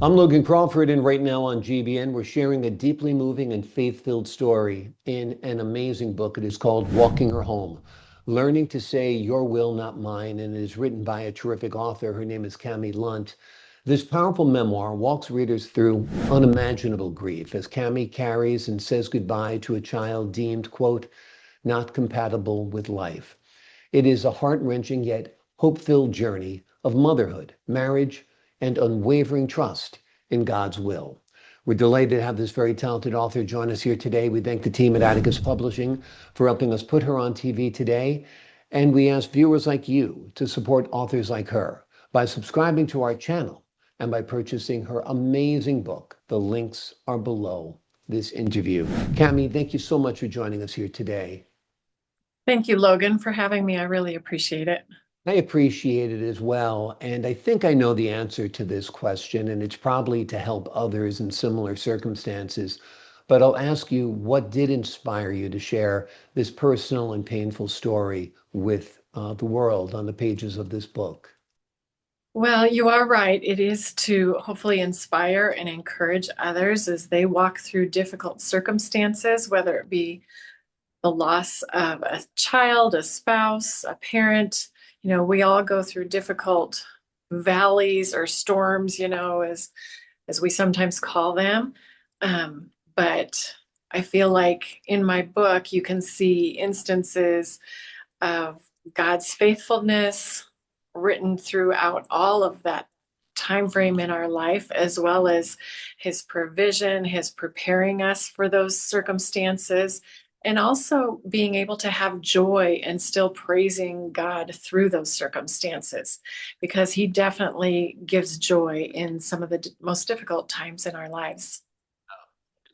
I'm Logan Crawford, and right now on GBN, we're sharing a deeply moving and faith-filled story in an amazing book. It is called Walking Her Home, Learning to Say Your Will, Not Mine, and it is written by a terrific author. Her name is Cami Lundt. This powerful memoir walks readers through unimaginable grief as Cami carries and says goodbye to a child deemed, quote, not compatible with life. It is a heart-wrenching yet hope-filled journey of motherhood, marriage, and unwavering trust in God's will. We're delighted to have this very talented author join us here today. We thank the team at Atticus Publishing for helping us put her on TV today. And we ask viewers like you to support authors like her by subscribing to our channel and by purchasing her amazing book. The links are below this interview. Cami, thank you so much for joining us here today. Thank you, Logan, for having me. I really appreciate it. I appreciate it as well. And I think I know the answer to this question, and it's probably to help others in similar circumstances. But I'll ask you, what did inspire you to share this personal and painful story with the world on the pages of this book? Well, you are right. It is to hopefully inspire and encourage others as they walk through difficult circumstances, whether it be the loss of a child, a spouse, a parent. We all go through difficult valleys or storms, as we sometimes call them. But I feel like in my book, you can see instances of God's faithfulness written throughout all of that time frame in our life, as well as his provision, his preparing us for those circumstances, and also being able to have joy and still praising God through those circumstances, because he definitely gives joy in some of the most difficult times in our lives.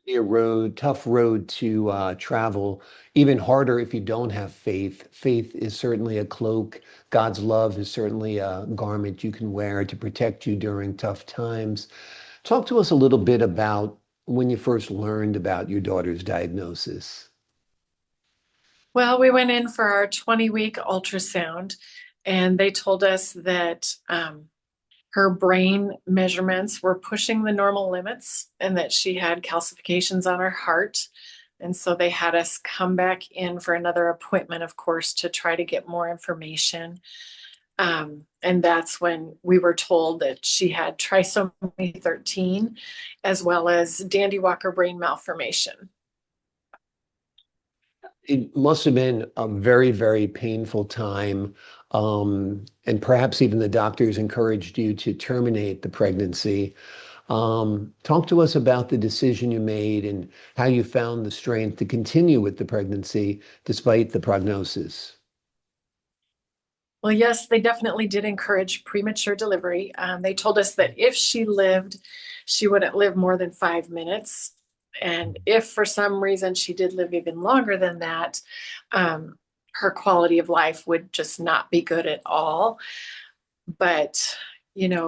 Be a road, tough road to travel, even harder if you don't have faith. Faith is certainly a cloak. God's love is certainly a garment you can wear to protect you during tough times. Talk to us a little bit about when you first learned about your daughter's diagnosis. Well, we went in for our 20-week ultrasound, and they told us that her brain measurements were pushing the normal limits and that she had calcifications on her heart. And so they had us come back in for another appointment, of course, to try to get more information. And that's when we were told that she had trisomy 13 as well as Dandy Walker brain malformation. It must have been a very, very painful time. And perhaps even the doctors encouraged you to terminate the pregnancy. Talk to us about the decision you made and how you found the strength to continue with the pregnancy despite the prognosis. Well, yes, they definitely did encourage premature delivery. They told us that if she lived, she wouldn't live more than 5 minutes. And if for some reason she did live even longer than that, um, her quality of life would just not be good at all. But,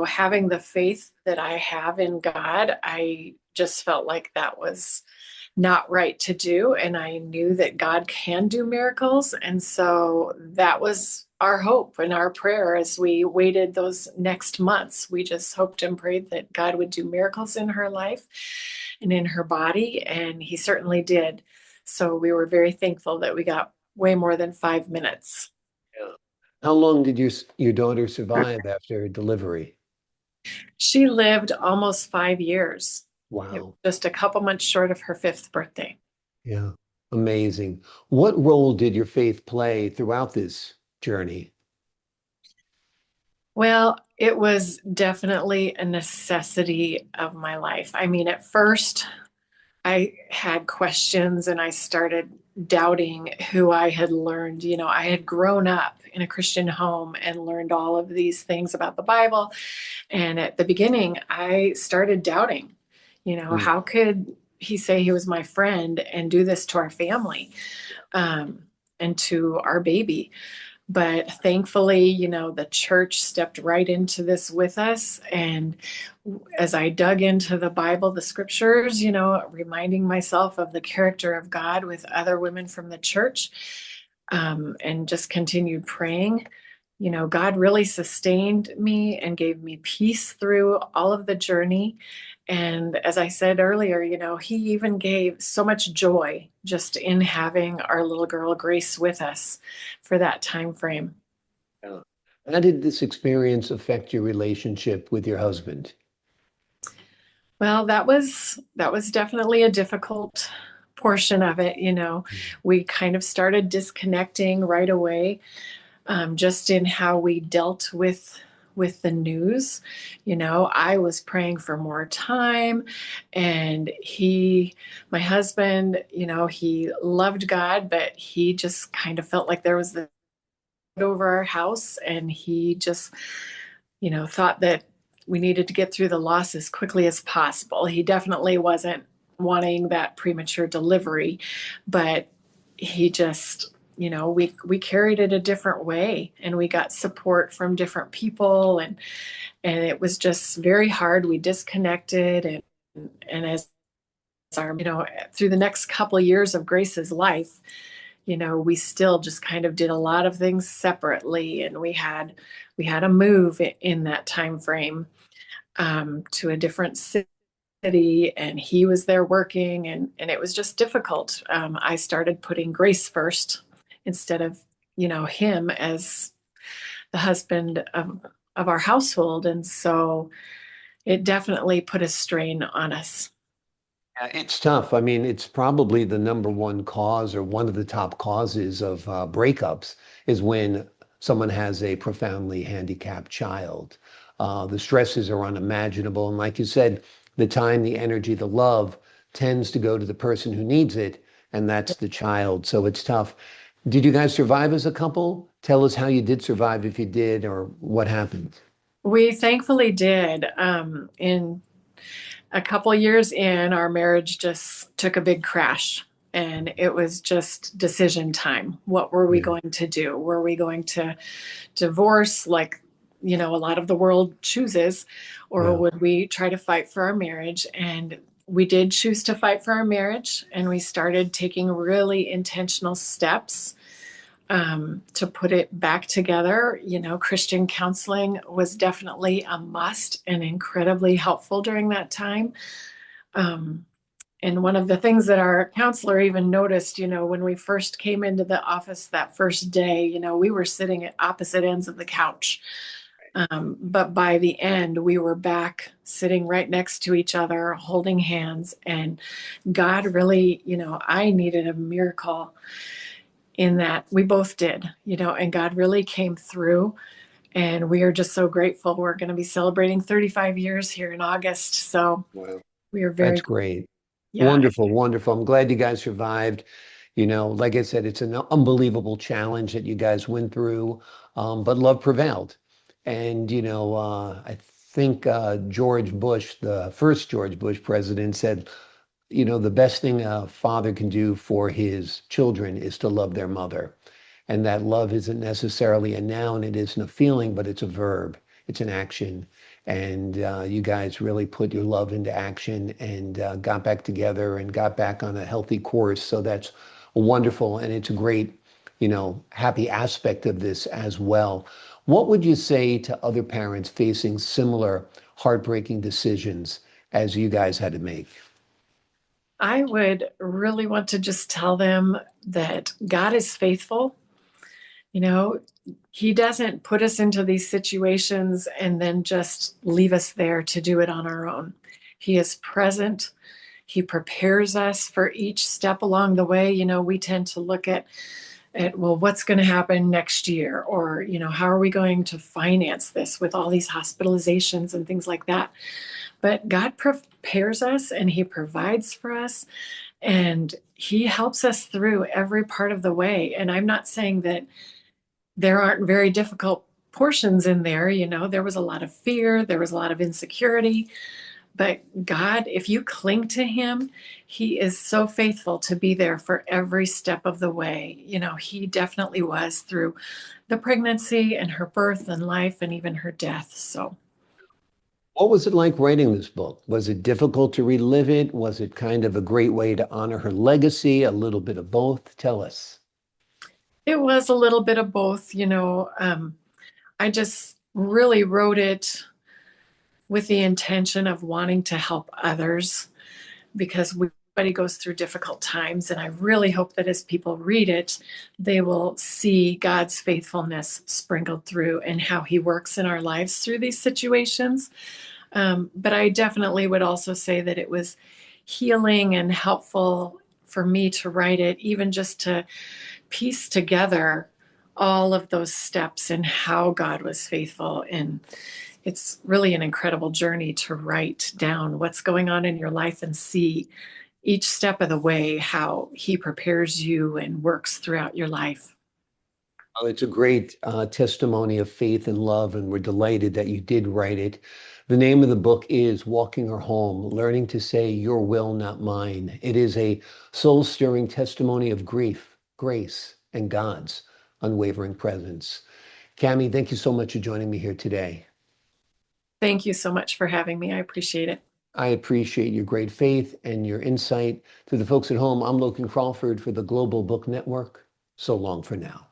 having the faith that I have in God, I just felt like that was not right to do. And I knew that God can do miracles. And so that was our hope and our prayer as we waited those next months. We just hoped and prayed that God would do miracles in her life and in her body. And he certainly did. So we were very thankful that we got way more than 5 minutes. Yeah. How long did your daughter survive after delivery? She lived almost 5 years. It was Wow. just a couple months short of her fifth birthday. Yeah. Amazing. What role did your faith play throughout this journey? Well, it was definitely a necessity of my life. I mean, at first, I had questions and I started doubting who I had learned. I had grown up in a Christian home and learned all of these things about the Bible. And at the beginning, I started doubting, Mm. how could he say he was my friend and do this to our family, um, and to our baby? But thankfully, the church stepped right into this with us. And as I dug into the Bible, the scriptures, reminding myself of the character of God with other women from the church, and just continued praying, God really sustained me and gave me peace through all of the journey. And as I said earlier, he even gave so much joy just in having our little girl Grace with us for that time frame. Yeah. How did this experience affect your relationship with your husband? Well, that was definitely a difficult portion of it. Mm. We kind of started disconnecting right away, just in how we dealt with the news. I was praying for more time, and my husband, he loved God, but he just kind of felt like there was the over our house, and he just thought that we needed to get through the loss as quickly as possible. He definitely wasn't wanting that premature delivery, but he just, we carried it a different way, and we got support from different people, and it was just very hard. We disconnected, and as our, through the next couple of years of Grace's life, we still just kind of did a lot of things separately, and we had a move in that time frame, to a different city, and he was there working, and it was just difficult. I started putting Grace first instead of him as the husband of our household, and so it definitely put a strain on us. It's tough. I mean, it's probably the number one cause or one of the top causes of breakups is when someone has a profoundly handicapped child. The stresses are unimaginable. And like you said, the time, the energy, the love tends to go to the person who needs it, and that's the child. So it's tough. Did you guys survive as a couple? Tell us how you did survive if you did, or what happened. We thankfully did. In a couple years in, our marriage just took a big crash. And it was just decision time. What were we Yeah. going to do? Were we going to divorce, like, a lot of the world chooses, or Yeah. would we try to fight for our marriage? And we did choose to fight for our marriage, and we started taking really intentional steps, to put it back together. Christian counseling was definitely a must and incredibly helpful during that time. Um, and one of the things that our counselor even noticed, when we first came into the office that first day, we were sitting at opposite ends of the couch. But by the end, we were back sitting right next to each other, holding hands. And God really, I needed a miracle in that we both did, and God really came through. And we are just so grateful. We're going to be celebrating 35 years here in August. So Wow. we are That's very, great. yeah. Wonderful, wonderful. I'm glad you guys survived. Like I said, it's an unbelievable challenge that you guys went through, but love prevailed. And, I think George Bush, the first George Bush president, said, the best thing a father can do for his children is to love their mother. And that love isn't necessarily a noun, it isn't a feeling, but it's a verb, it's an action. And you guys really put your love into action and got back together and got back on a healthy course. So that's wonderful. And it's a great, happy aspect of this as well. What would you say to other parents facing similar heartbreaking decisions as you guys had to make? I would really want to just tell them that God is faithful. You know, He doesn't put us into these situations and then just leave us there to do it on our own. He is present. He prepares us for each step along the way. We tend to look at well, what's going to happen next year, or how are we going to finance this with all these hospitalizations and things like that. But God prepares us, and He provides for us, and He helps us through every part of the way. And I'm not saying that there aren't very difficult portions in there. There was a lot of fear, there was a lot of insecurity, but God, if you cling to Him, He is so faithful to be there for every step of the way. He definitely was through the pregnancy and her birth and life and even her death. So What was it like writing this book? Was it difficult to relive it? Was it kind of a great way to honor her legacy? A little bit of both? Tell us. it was a little bit of both. I just really wrote it with the intention of wanting to help others because everybody goes through difficult times. And I really hope that as people read it, they will see God's faithfulness sprinkled through and how he works in our lives through these situations. But I definitely would also say that it was healing and helpful for me to write it, even just to piece together all of those steps and how God was faithful. And it's really an incredible journey to write down what's going on in your life and see each step of the way how he prepares you and works throughout your life. Oh, it's a great testimony of faith and love, and we're delighted that you did write it. The name of the book is Walking Her Home, Learning to Say Your Will, Not Mine. It is a soul-stirring testimony of grief, grace, and God's unwavering presence. Cami, thank you so much for joining me here today. Thank you so much for having me. I appreciate it. I appreciate your great faith and your insight. To the folks at home, I'm Logan Crawford for the Global Book Network. So long for now.